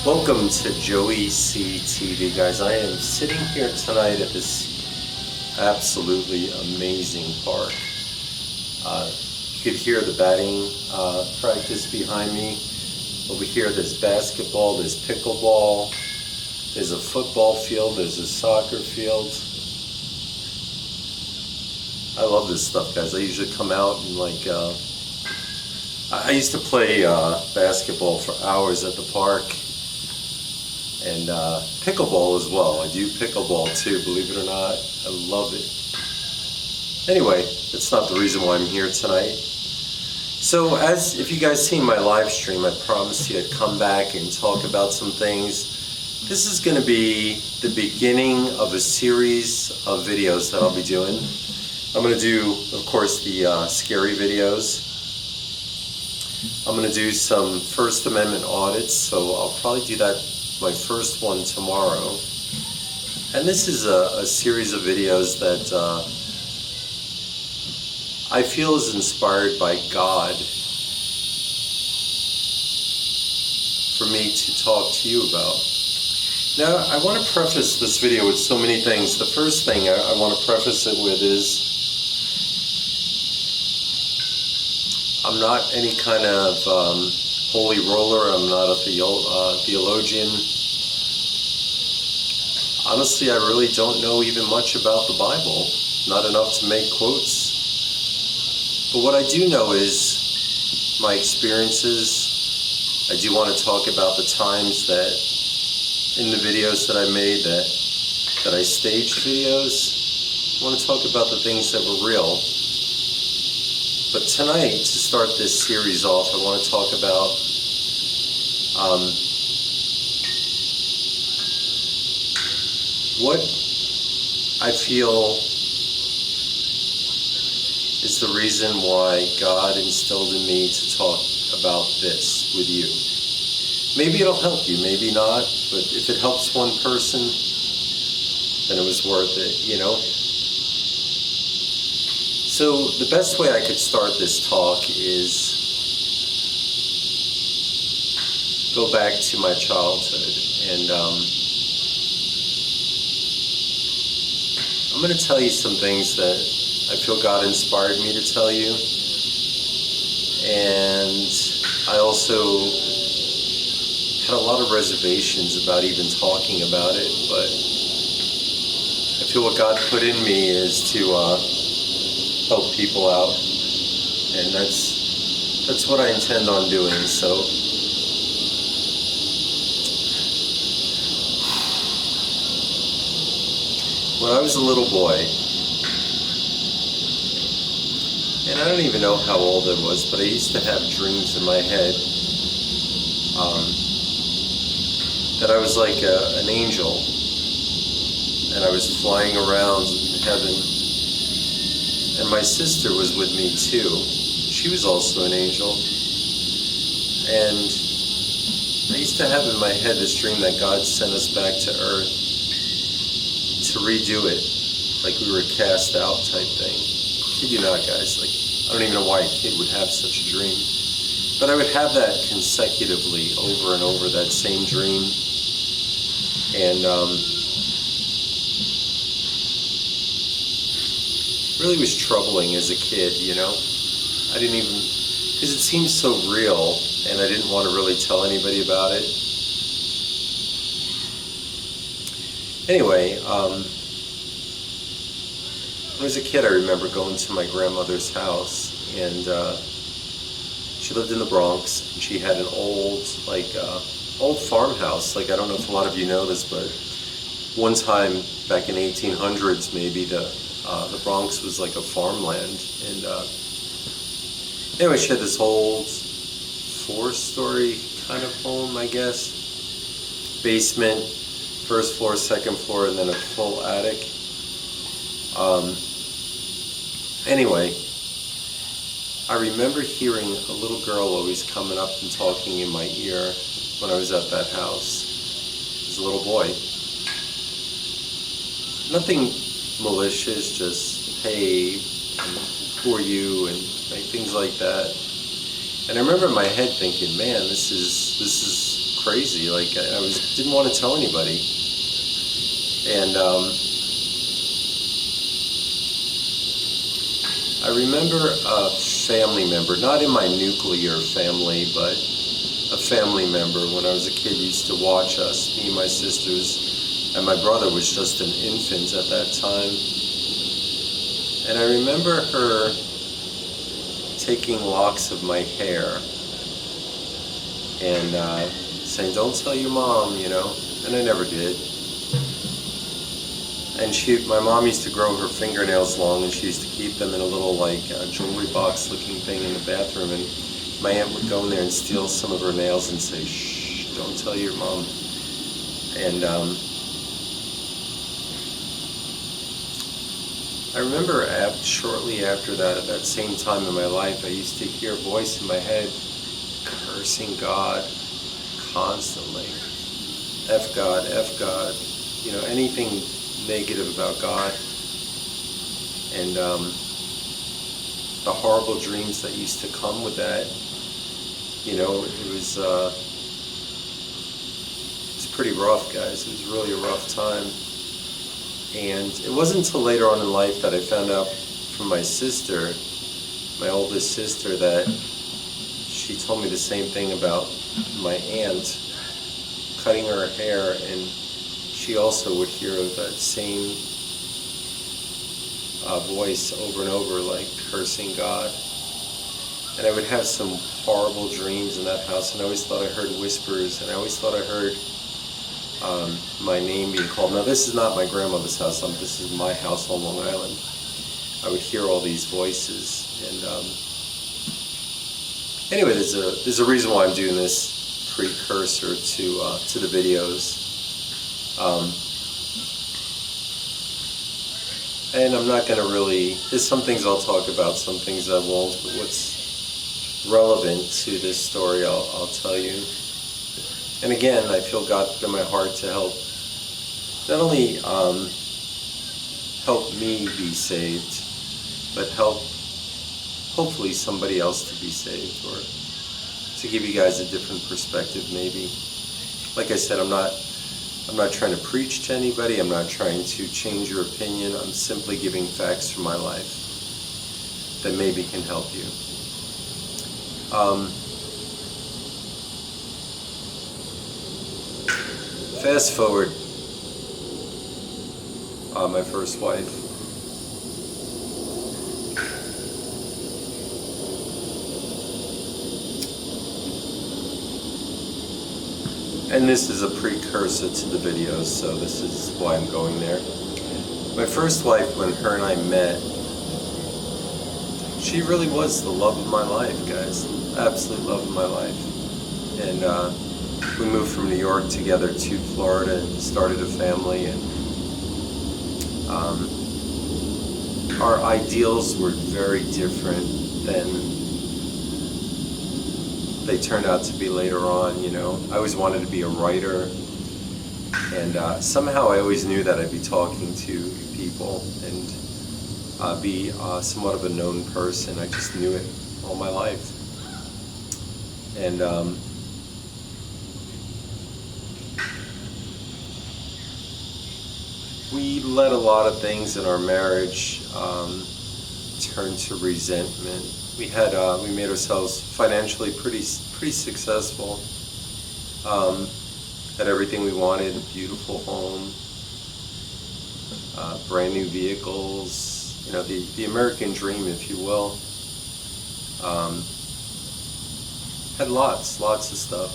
Welcome to JoeyCTV, guys. I am sitting here tonight at this absolutely amazing park. You could hear the batting practice behind me. Over here there's basketball, there's pickleball, there's a football field, there's a soccer field. I love this stuff, guys. I usually come out and I used to play basketball for hours at the park. And pickleball as well. I do pickleball too, believe it or not. I love it. Anyway, that's not the reason why I'm here tonight. So if you guys seen my live stream, I promised you I'd come back and talk about some things. This is going to be the beginning of a series of videos that I'll be doing. I'm going to do, of course, the scary videos. I'm going to do some First Amendment audits, so I'll probably do that, my first one, tomorrow. And this is a series of videos that I feel is inspired by God for me to talk to you about. Now, I want to preface this video with so many things. The first thing I want to preface it with is I'm not any kind of holy roller. I'm not a theologian. Honestly, I really don't know even much about the Bible. Not enough to make quotes. But what I do know is my experiences. I do want to talk about the times that in the videos that I made that I staged videos. I want to talk about the things that were real. But tonight, to start this series off, I want to talk about what I feel is the reason why God instilled in me to talk about this with you. Maybe it'll help you, maybe not, but if it helps one person, then it was worth it, you know? So the best way I could start this talk is go back to my childhood, and I'm going to tell you some things that I feel God inspired me to tell you, and I also had a lot of reservations about even talking about it, but I feel what God put in me is to help people out, and that's what I intend on doing. So when I was a little boy, and I don't even know how old I was, but I used to have dreams in my head that I was like an angel, and I was flying around in heaven, and my sister was with me too. She was also an angel, and I used to have in my head this dream that God sent us back to earth to redo it, like we were cast out type thing. Kid you not, guys, like, I don't even know why a kid would have such a dream. But I would have that consecutively over and over, that same dream. And really was troubling as a kid, you know? I didn't even, because it seemed so real, and I didn't want to really tell anybody about it. Anyway, when I was a kid, I remember going to my grandmother's house, and she lived in the Bronx, and she had an old farmhouse. Like, I don't know if a lot of you know this, but one time back in 1800s, maybe the Bronx was like a farmland, and anyway, she had this old 4-story kind of home, I guess, basement, first floor, second floor, and then a full attic. Anyway, I remember hearing a little girl always coming up and talking in my ear when I was at that house. As a little boy. Nothing malicious, just, hey, who are you, and things like that. And I remember in my head thinking, man, this is crazy. Like didn't want to tell anybody. And I remember a family member, not in my nuclear family, but a family member when I was a kid used to watch us, me and my sisters, and my brother was just an infant at that time. And I remember her taking locks of my hair and saying, "Don't tell your mom," you know, and I never did. And my mom used to grow her fingernails long, and she used to keep them in a little jewelry box looking thing in the bathroom, and my aunt would go in there and steal some of her nails and say, "Shh, don't tell your mom." And I remember shortly after that, at that same time in my life, I used to hear a voice in my head cursing God constantly. F God, F God, you know, anything negative about God. And the horrible dreams that used to come with that, you know, it's pretty rough, guys. It was really a rough time. And it wasn't until later on in life that I found out from my sister, my oldest sister, that she told me the same thing about my aunt cutting her hair, and she also would hear that same voice over and over, like cursing God. And I would have some horrible dreams in that house, and I always thought I heard whispers, and I always thought I heard my name being called. Now this is not my grandmother's house, this is my house on Long Island. I would hear all these voices, and anyway, there's a reason why I'm doing this precursor to the videos. And I'm not going to really, there's some things I'll talk about, some things I won't, but what's relevant to this story I'll tell you. And again, I feel God put in my heart to help, not only help me be saved, but help hopefully somebody else to be saved, or to give you guys a different perspective maybe. Like I said, I'm not trying to preach to anybody, I'm not trying to change your opinion, I'm simply giving facts from my life that maybe can help you. Fast forward, my first wife. And this is a precursor to the videos, so this is why I'm going there. My first wife, when her and I met, she really was the love of my life, guys. Absolute love of my life. And we moved from New York together to Florida and started a family, and our ideals were very different than they turned out to be later on, you know. I always wanted to be a writer, and somehow I always knew that I'd be talking to people and be somewhat of a known person. I just knew it all my life. And we let a lot of things in our marriage turn to resentment. We made ourselves financially pretty successful. Had everything we wanted, a beautiful home, brand new vehicles, you know, the American dream, if you will. Had lots of stuff.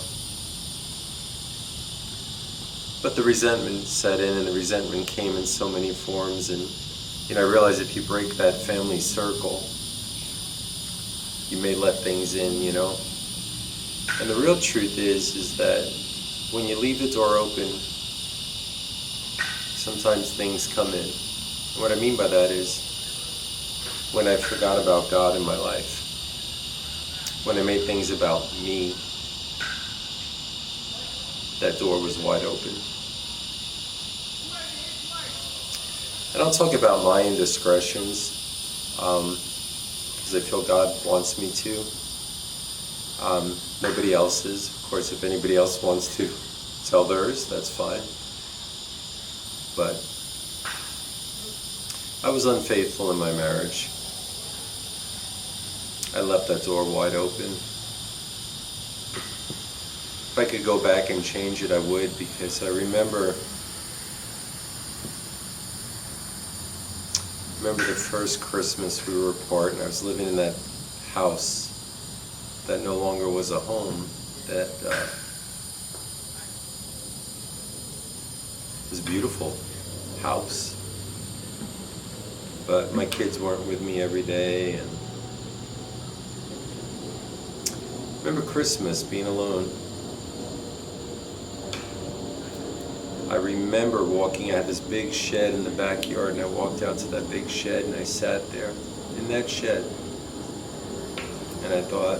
But the resentment set in, and the resentment came in so many forms, and you know, I realized if you break that family circle, you may let things in, you know. And the real truth is that when you leave the door open, sometimes things come in. And what I mean by that is when I forgot about God in my life, when I made things about me, that door was wide open. And I'll talk about my indiscretions, because I feel God wants me to. Nobody else's. Of course, if anybody else wants to tell theirs, that's fine. But I was unfaithful in my marriage. I left that door wide open. If I could go back and change it, I would, because I remember the first Christmas we were apart, and I was living in that house that no longer was a home, that was a beautiful house. But my kids weren't with me every day, and I remember Christmas being alone. I remember walking, I had this big shed in the backyard, and I walked out to that big shed and I sat there in that shed, and I thought,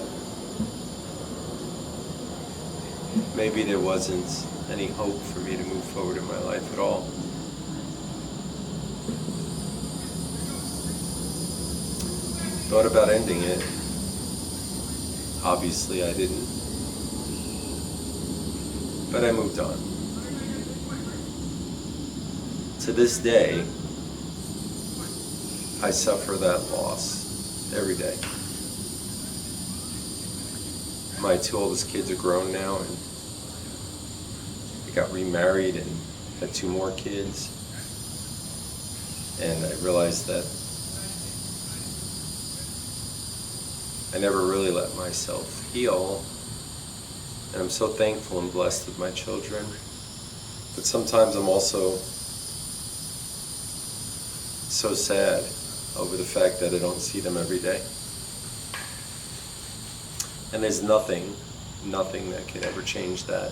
maybe there wasn't any hope for me to move forward in my life at all. Thought about ending it. Obviously I didn't. But I moved on. To this day, I suffer that loss every day. My two oldest kids are grown now, and I got remarried and had two more kids. And I realized that I never really let myself heal. And I'm so thankful and blessed with my children. But sometimes I'm also so sad over the fact that I don't see them every day. And there's nothing that could ever change that.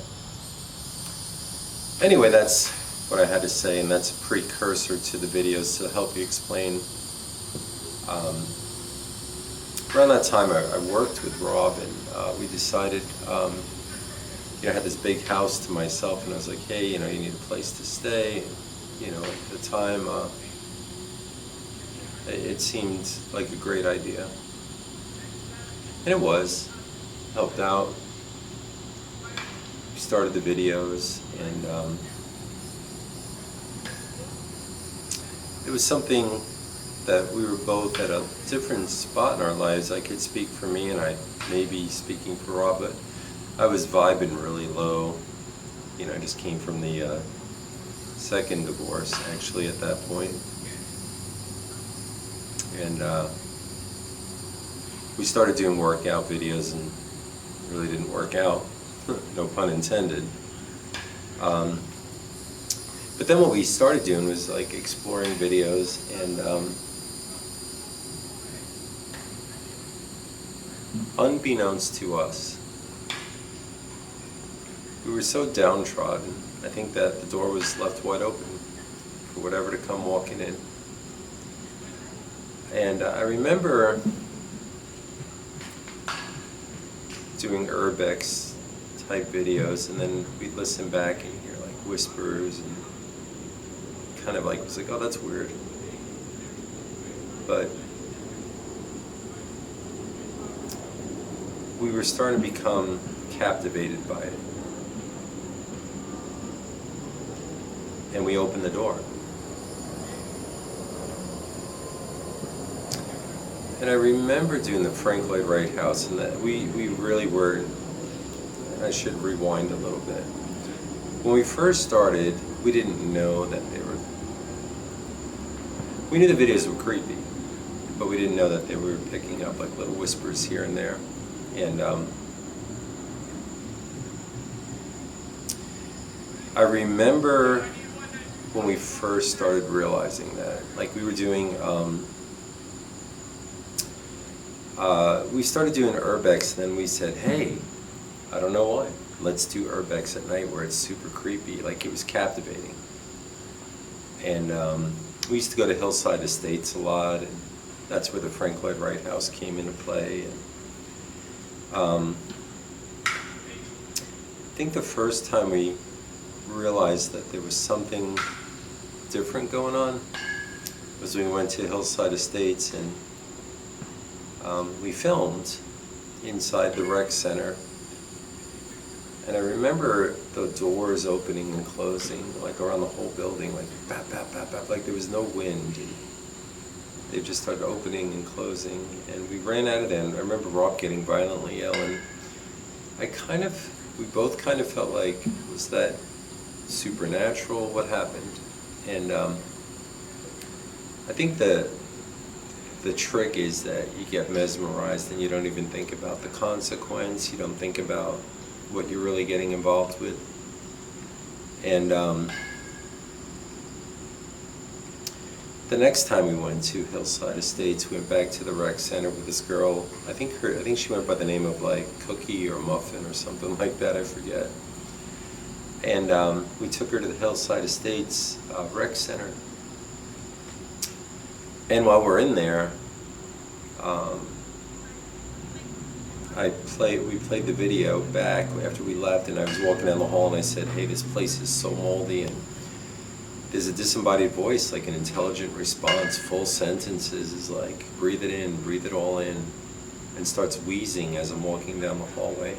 Anyway, that's what I had to say, and that's a precursor to the videos to help you explain. Around that time I worked with Rob, and we decided, I had this big house to myself, and I was like, hey, you need a place to stay. And, at the time, it seemed like a great idea. And it was. Helped out. We started the videos, and it was something that we were both at a different spot in our lives. I could speak for me, and I may be speaking for Rob, but I was vibing really low. I just came from the second divorce, actually, at that point. And we started doing workout videos, and really didn't work out, no pun intended. But then what we started doing was like exploring videos, and unbeknownst to us, we were so downtrodden. I think that the door was left wide open for whatever to come walking in. And I remember doing urbex type videos, and then we'd listen back and hear like whispers, and kind of like, it was like, oh, that's weird. But we were starting to become captivated by it. And we opened the door. And I remember doing the Frank Lloyd Wright house, and that we really were, I should rewind a little bit. When we first started, we didn't know that we knew the videos were creepy, but we didn't know that they were picking up like little whispers here and there. And I remember when we first started realizing that, like we were doing, we started doing urbex, and then we said, hey, I don't know why, let's do urbex at night where it's super creepy. Like, it was captivating. And we used to go to Hillside Estates a lot, and that's where the Frank Lloyd Wright house came into play. And I think the first time we realized that there was something different going on was when we went to Hillside Estates, and we filmed, inside the rec center. And I remember the doors opening and closing, like around the whole building, like bap, bap, bap, bap, like there was no wind. And they just started opening and closing, and we ran out of there. And I remember Rob getting violently ill, and we both kind of felt like, was that supernatural? What happened? And I think the trick is that you get mesmerized and you don't even think about the consequence. You don't think about what you're really getting involved with. And the next time we went to Hillside Estates, we went back to the rec center with this girl. I think she went by the name of like Cookie or Muffin or something like that, I forget. And we took her to the Hillside Estates rec center. And while we're in there, we played the video back after we left, and I was walking down the hall and I said, hey, this place is so moldy, and there's a disembodied voice, like an intelligent response, full sentences, is like, breathe it in, breathe it all in, and starts wheezing as I'm walking down the hallway.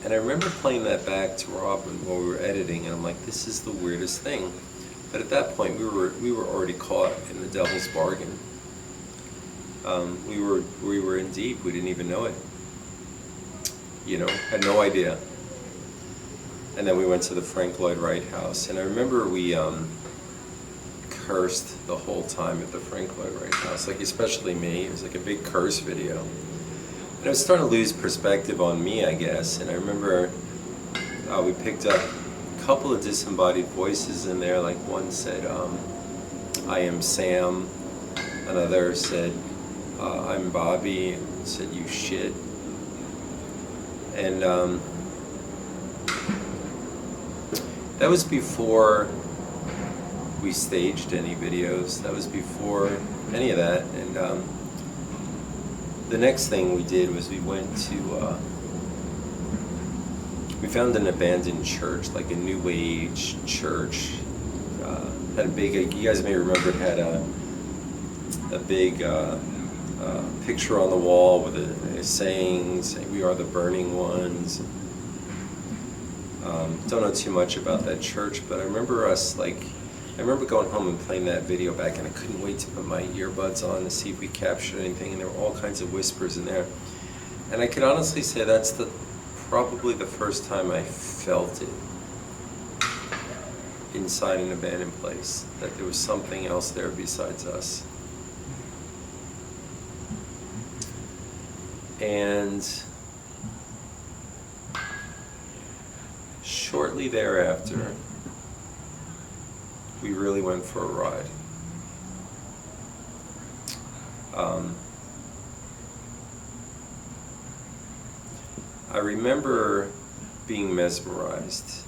And I remember playing that back to Rob when we were editing, and I'm like, this is the weirdest thing. But at that point, we were already caught in the devil's bargain. We were in deep. We didn't even know it. Had no idea. And then we went to the Frank Lloyd Wright house, and I remember we cursed the whole time at the Frank Lloyd Wright house. Like, especially me. It was like a big curse video. And I was starting to lose perspective on me, I guess. And I remember we picked up a couple of disembodied voices in there. Like, one said, I am Sam. Another said, I'm Bobby. And said, you shit. And that was before we staged any videos. That was before any of that. And the next thing we did was we went to, we found an abandoned church, like a New Age church. Had a big, you guys may remember, it had a big picture on the wall with a saying, we are the burning ones. Don't know too much about that church, but I remember going home and playing that video back, and I couldn't wait to put my earbuds on to see if we captured anything, and there were all kinds of whispers in there. And I can honestly say that's probably the first time I felt it inside an abandoned place, that there was something else there besides us. And shortly thereafter, we really went for a ride. I remember being mesmerized.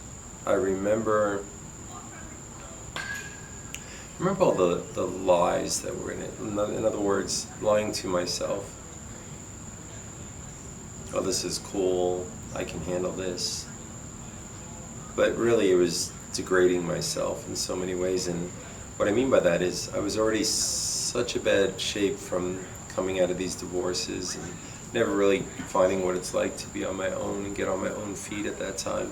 I remember all the lies that were in it. In other words, lying to myself. Oh, this is cool, I can handle this. But really, it was degrading myself in so many ways. And what I mean by that is I was already such a bad shape from coming out of these divorces and never really finding what it's like to be on my own and get on my own feet at that time.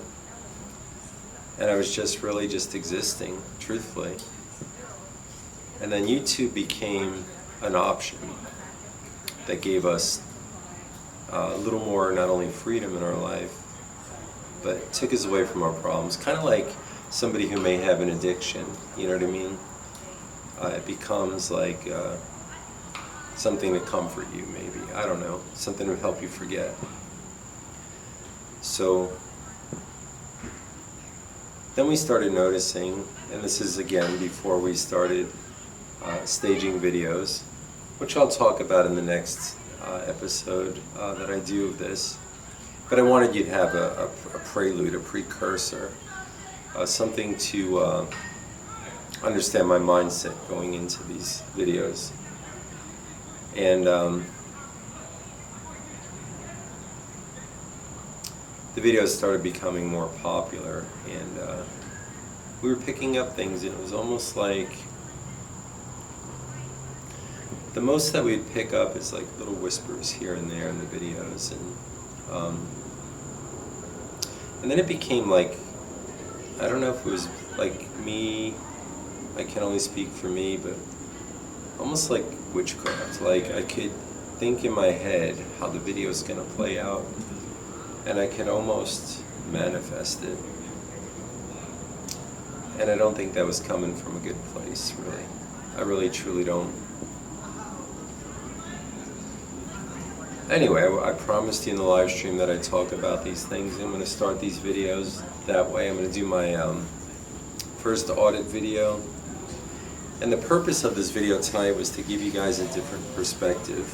And I was just really just existing, truthfully. And then YouTube became an option that gave us a little more, not only freedom in our life, but took us away from our problems. Kind of like somebody who may have an addiction, you know what I mean? It becomes like something to comfort you, maybe. I don't know. Something to help you forget. So then we started noticing, and this is again before we started staging videos, which I'll talk about in the next episode that I do of this. But I wanted you to have a prelude, a precursor, something to understand my mindset going into these videos. And the videos started becoming more popular, and we were picking up things, and it was almost like the most that we'd pick up is like little whispers here and there in the videos, and then it became like, I don't know if it was like me, I can only speak for me, but almost like witchcraft. Like I could think in my head how the video is going to play out, and I could almost manifest it. And I don't think that was coming from a good place, really. I really, truly don't. Anyway, I promised you in the live stream that I'd talk about these things. I'm going to start these videos that way. I'm going to do my first audit video. And the purpose of this video tonight was to give you guys a different perspective.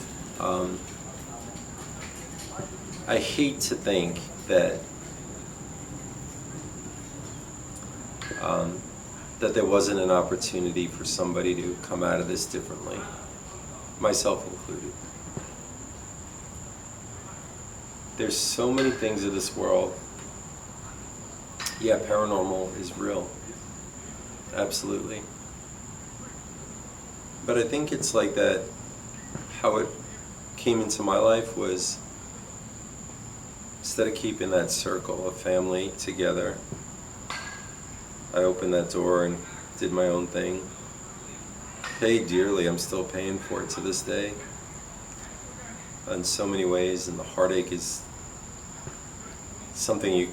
I hate to think that that there wasn't an opportunity for somebody to come out of this differently, myself included. There's so many things in this world. Yeah, paranormal is real. Absolutely. But I think it's like that, how it came into my life was, instead of keeping that circle of family together, I opened that door and did my own thing. Paid dearly, I'm still paying for it to this day. In so many ways, and the heartache is something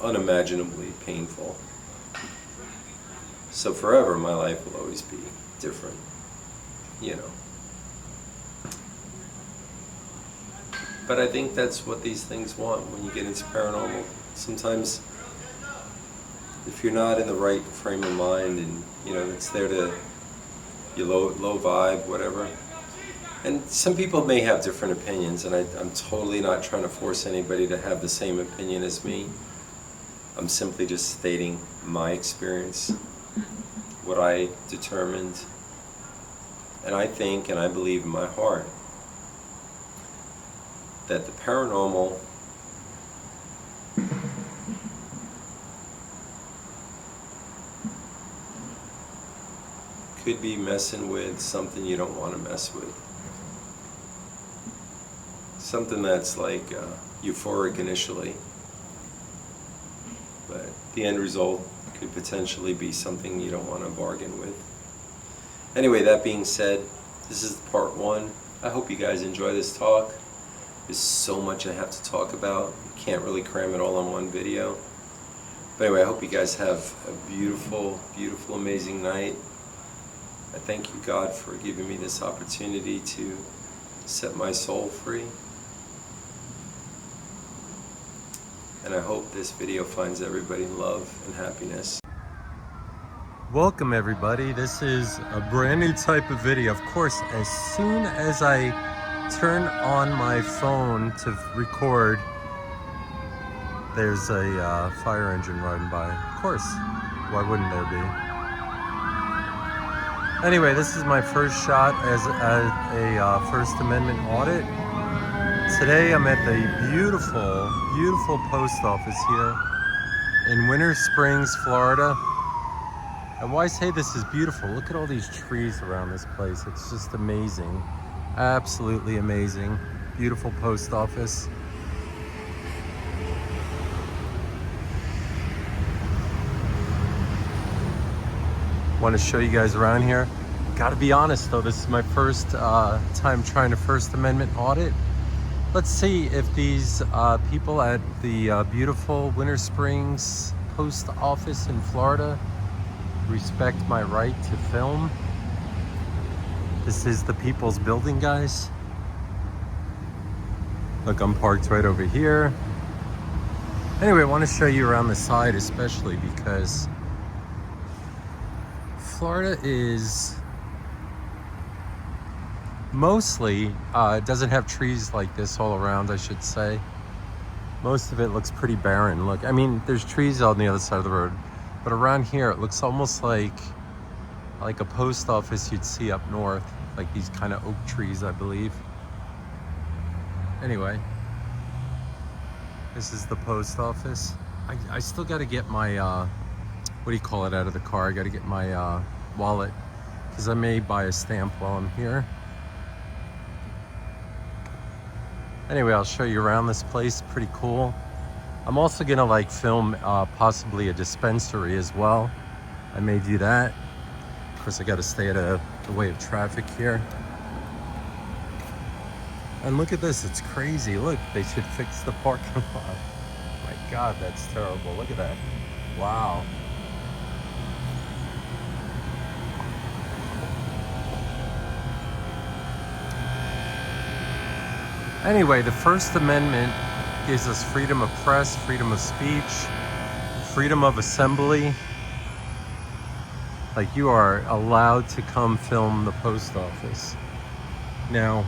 unimaginably painful. So forever, my life will always be different, you know. But I think that's what these things want when you get into paranormal. Sometimes, if you're not in the right frame of mind, and you know it's there to your low vibe, whatever. And some people may have different opinions, and I'm totally not trying to force anybody to have the same opinion as me. I'm simply just stating my experience, what I determined, and I think and I believe in my heart that the paranormal could be messing with something you don't want to mess with. Something that's like euphoric initially, but the end result could potentially be something you don't want to bargain with. Anyway, that being said, this is part one. I hope you guys enjoy this talk. There's so much I have to talk about. You can't really cram it all on one video. But anyway, I hope you guys have a beautiful, beautiful, amazing night. I thank you, God, for giving me this opportunity to set my soul free. And I hope this video finds everybody in love and happiness. Welcome, everybody. This is a brand new type of video. Of course, as soon as I turn on my phone to record, there's a fire engine riding by. Of course, why wouldn't there be? Anyway, this is my first shot as a First Amendment audit. Today I'm at the beautiful, beautiful post office here in Winter Springs, Florida. And why I say this is beautiful, look at all these trees around this place. It's just amazing. Absolutely amazing. Beautiful post office. Want to show you guys around here. Gotta be honest though, this is my first time trying a First Amendment audit. Let's see if these people at the beautiful Winter Springs post office in Florida respect my right to film. This is the People's Building, guys. Look, I'm parked right over here. Anyway, I want to show you around the side, especially because Florida is mostly, doesn't have trees like this all around, I should say. Most of it looks pretty barren. Look, I mean, there's trees on the other side of the road, but around here it looks almost like a post office you'd see up north, like these kind of oak trees, I believe. Anyway, this is the post office. I still got to get my what do you call it, out of the car. I got to get my wallet because I may buy a stamp while I'm here. Anyway, I'll show you around this place. Pretty cool. I'm also gonna like film possibly a dispensary as well. I may do that. Of course, I got to stay out of the way of traffic here. And look at this, it's crazy. Look, they should fix the parking lot. My God, that's terrible. Look at that. Wow. Anyway, the First Amendment gives us freedom of press, freedom of speech, freedom of assembly. Like, you are allowed to come film the post office. Now,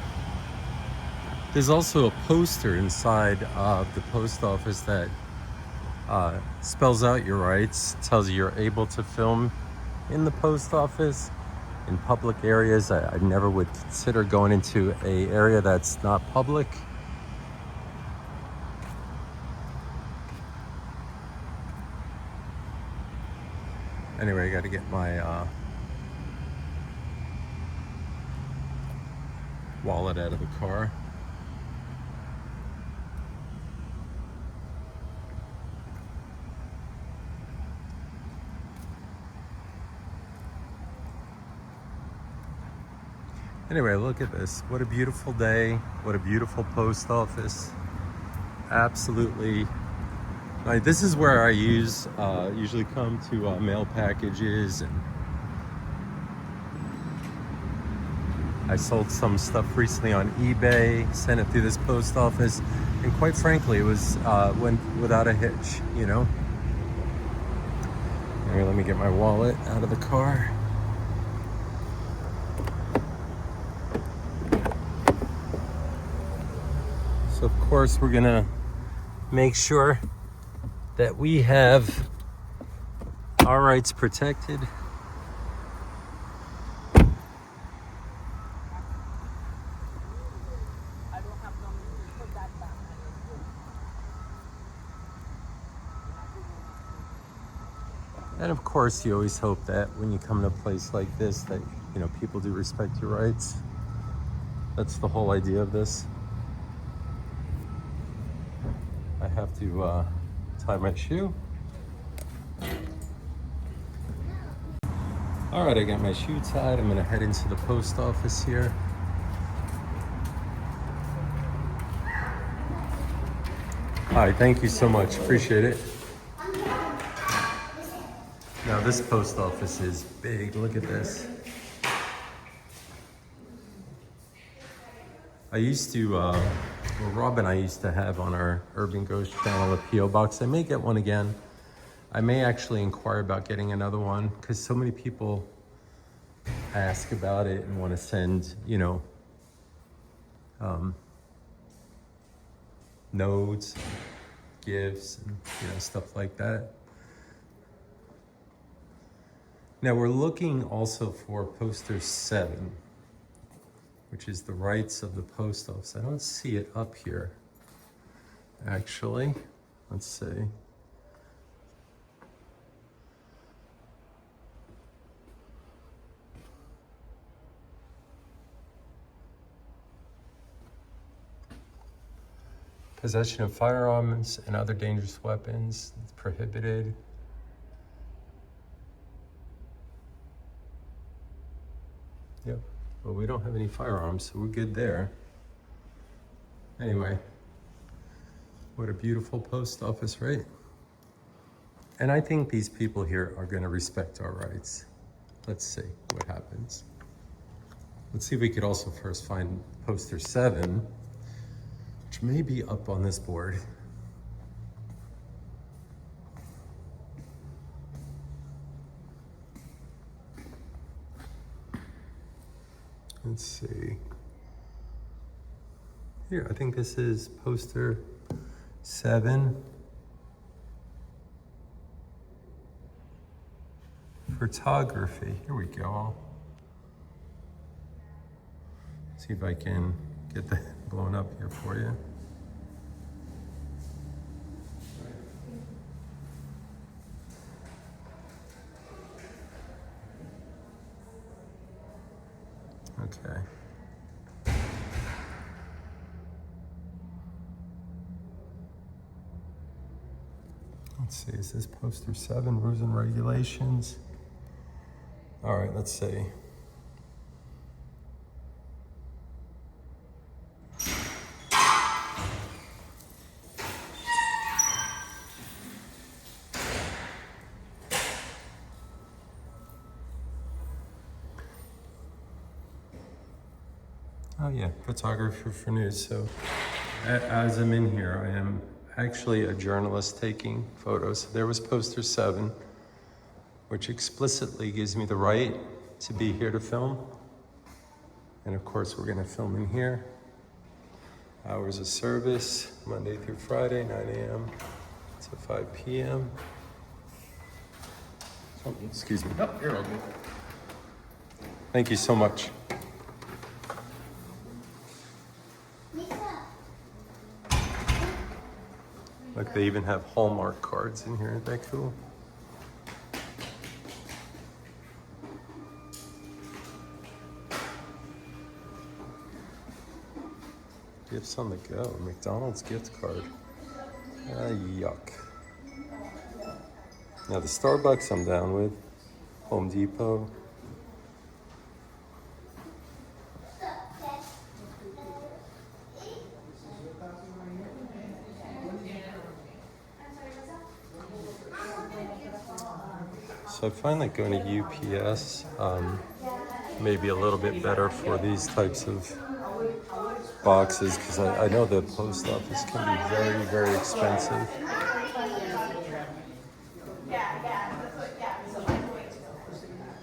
there's also a poster inside of the post office that spells out your rights, tells you you're able to film in the post office, in public areas. I never would consider going into an area that's not public. Anyway, I got to get my wallet out of the car. Anyway, look at this. What a beautiful day. What a beautiful post office. Absolutely. Like, this is where I usually come to mail packages, and I sold some stuff recently on eBay, sent it through this post office, and quite frankly, it was went without a hitch, you know? Anyway, let me get my wallet out of the car. So of course we're gonna make sure that we have our rights protected. And of course, you always hope that when you come to a place like this that, you know, people do respect your rights. That's the whole idea of this. I have to tie my shoe. All right, I got my shoe tied. I'm gonna head into the post office here. All right, thank you so much, appreciate it. Now this post office is big, look at this. I used to, well, Rob and I used to have on our Urban Ghost channel a P.O. box. I may get one again. I may actually inquire about getting another one because so many people ask about it and want to send, you know, notes, gifts, and, you know, stuff like that. Now we're looking also for poster 7, which is the rights of the post office. I don't see it up here, actually. Let's see. Possession of firearms and other dangerous weapons is prohibited. Yep, well, we don't have any firearms, so we're good there. Anyway, what a beautiful post office, right? And I think these people here are gonna respect our rights. Let's see what happens. Let's see if we could also first find poster 7, which may be up on this board. Let's see. Here, I think this is poster 7. Photography, here we go. See if I can get that blown up here for you. Okay. Let's see, is this poster 7, rules and regulations? All right, let's see. Oh yeah, photographer for news. So as I'm in here, I am actually a journalist taking photos. There was poster 7, which explicitly gives me the right to be here to film. And of course, we're gonna film in here. Hours of service, Monday through Friday, 9 a.m. to 5 p.m. Oh, excuse me. Nope, you're okay. Thank you so much. Look, they even have Hallmark cards in here. Isn't that cool? Gifts on the go. McDonald's gift card. Yuck. Now the Starbucks I'm down with. Home Depot. So I find like going to UPS maybe a little bit better for these types of boxes, because I know the post office can be very, very expensive.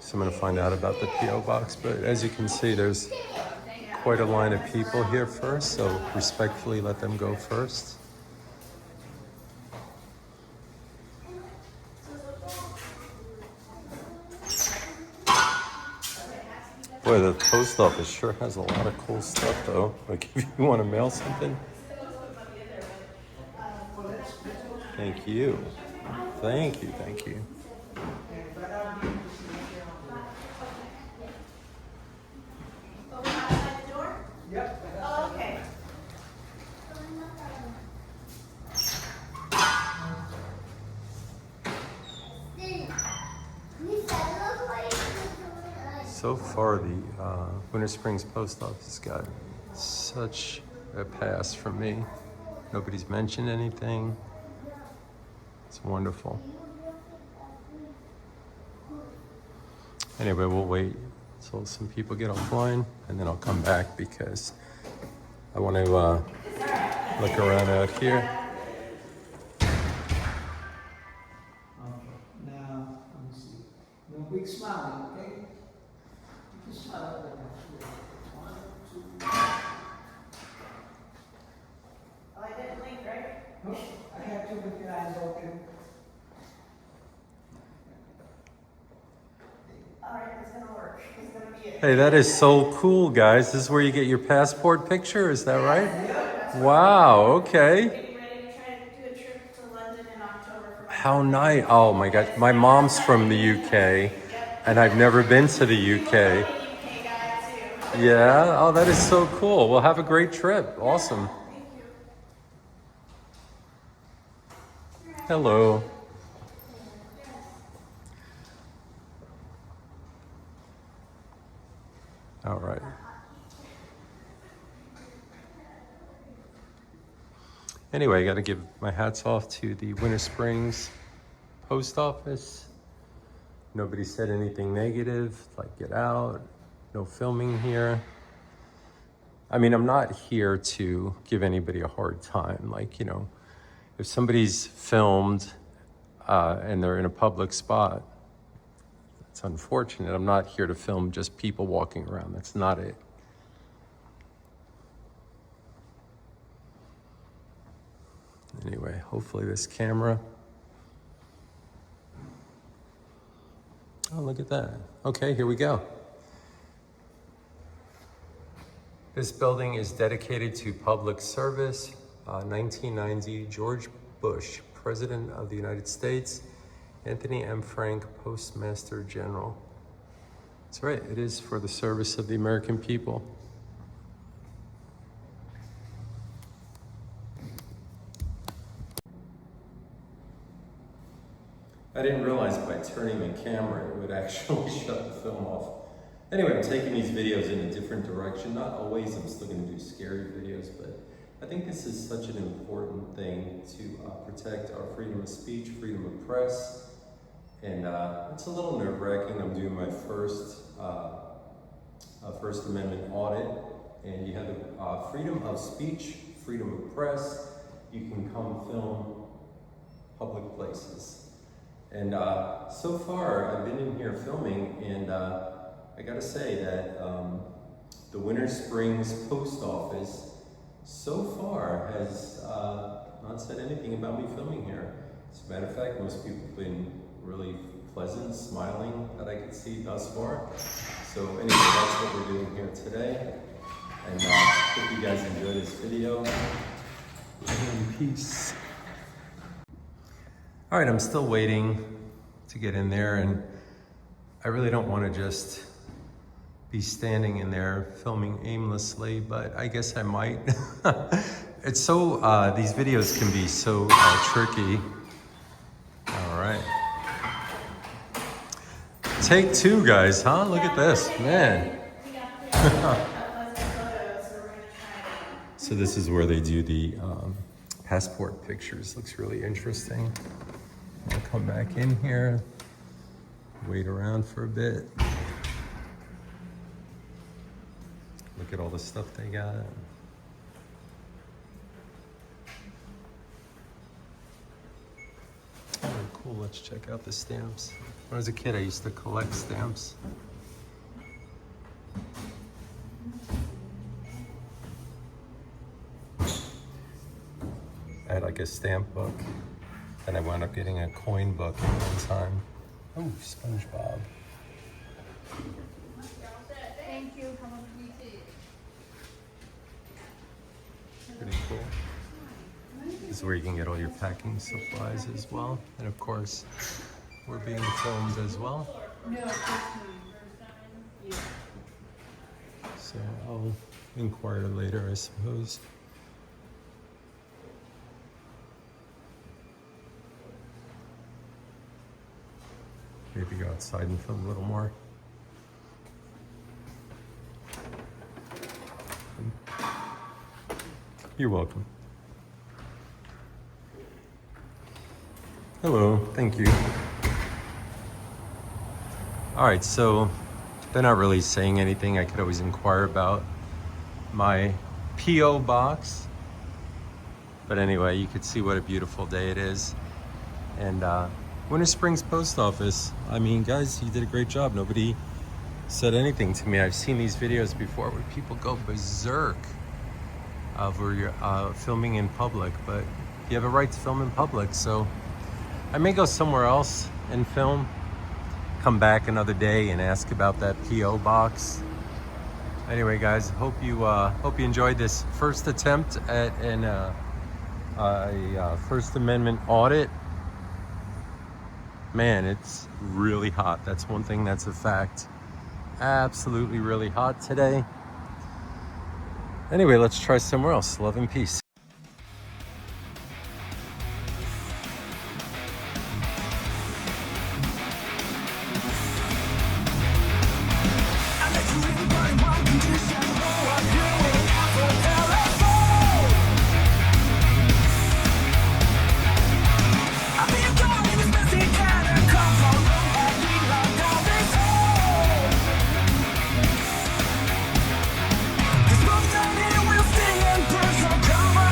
So I'm going to find out about the P.O. box, but as you can see, there's quite a line of people here first, so respectfully let them go first. Boy, the post office sure has a lot of cool stuff, though. Like, if you want to mail something. Thank you. Thank you, thank you. So far, the Winter Springs Post Office got such a pass from me. Nobody's mentioned anything. It's wonderful. Anyway, we'll wait until some people get offline, and then I'll come back because I want to look around out here. Now, let me see. No big smile, okay? You can smile like that. 1, 2. Oh, I didn't blink, right? Nope, I have you with your eyes open. All right, it's gonna work. It's gonna be it. Hey, that is so cool, guys. This is where you get your passport picture, is that right? Wow, okay. Getting ready to try to do a trip to London in October for my How nice. Oh my God. My mom's from the UK, and I've never been to the UK. UK guy too. Yeah? Oh, that is so cool. Well, have a great trip. Awesome. Thank you. Hello. All right. Anyway, I got to give my hats off to the Winter Springs Post Office. Nobody said anything negative, like get out, no filming here. I mean, I'm not here to give anybody a hard time. Like, you know, if somebody's filmed and they're in a public spot, it's unfortunate. I'm not here to film just people walking around. That's not it. Anyway, hopefully this camera. Oh, look at that. Okay, here we go. This building is dedicated to public service. 1990, George Bush, President of the United States. Anthony M. Frank, Postmaster General. That's right, it is for the service of the American people. I didn't realize by turning the camera it would actually shut the film off. Anyway, I'm taking these videos in a different direction. Not always, I'm still gonna do scary videos, but I think this is such an important thing to protect our freedom of speech, freedom of press. And it's a little nerve-wracking. I'm doing my first First Amendment audit, and you have the freedom of speech, freedom of press. You can come film public places. And so far, I've been in here filming, and I gotta say that the Winter Springs Post Office so far has not said anything about me filming here. As a matter of fact, most people have been really pleasant, smiling that I could see thus far. So anyway, that's what we're doing here today. And hope you guys enjoy this video. In peace. All right, I'm still waiting to get in there, and I really don't want to just be standing in there filming aimlessly, but I guess I might. It's so, these videos can be so tricky. All right. Take two, guys, huh? Look at this, man. So this is where they do the passport pictures. Looks really interesting. I'll come back in here, wait around for a bit. Look at all the stuff they got. Oh, cool, let's check out the stamps. When I was a kid, I used to collect stamps. I had like a stamp book, and I wound up getting a coin book at one time. Oh, SpongeBob. Thank you. How much do you take? Pretty cool. This is where you can get all your packing supplies as well. And of course, we're being filmed as well. No, first time. Yeah. So I'll inquire later, I suppose. Maybe go outside and film a little more. You're welcome. Hello, thank you. All right, so they're not really saying anything. I could always inquire about my P.O. box. But anyway, you could see what a beautiful day it is. And Winter Springs Post Office, I mean, guys, you did a great job. Nobody said anything to me. I've seen these videos before where people go berserk over your filming in public, but you have a right to film in public, so I may go somewhere else and film, come back another day and ask about that P.O. box. Anyway, guys, hope you enjoyed this first attempt at a First Amendment audit. Man, it's really hot. That's one thing that's a fact. Absolutely really hot today. Anyway, let's try somewhere else. Love and peace. Come on.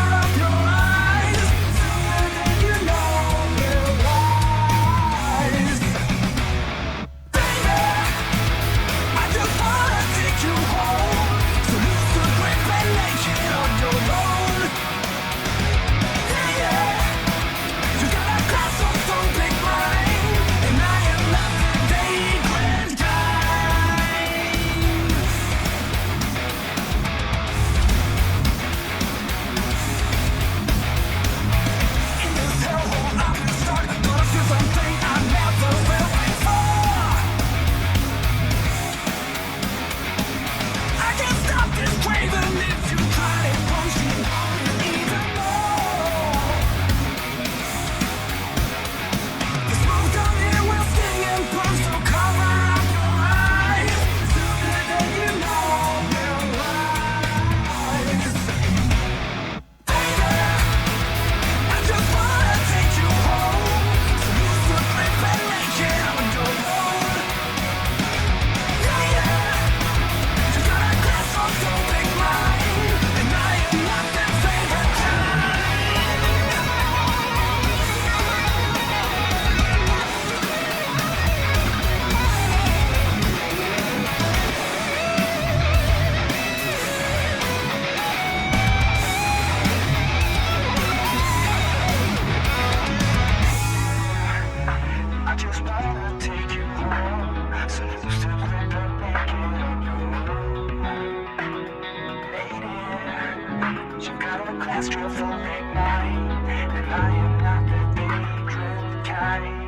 drift from midnight, and I am not the day drift tight.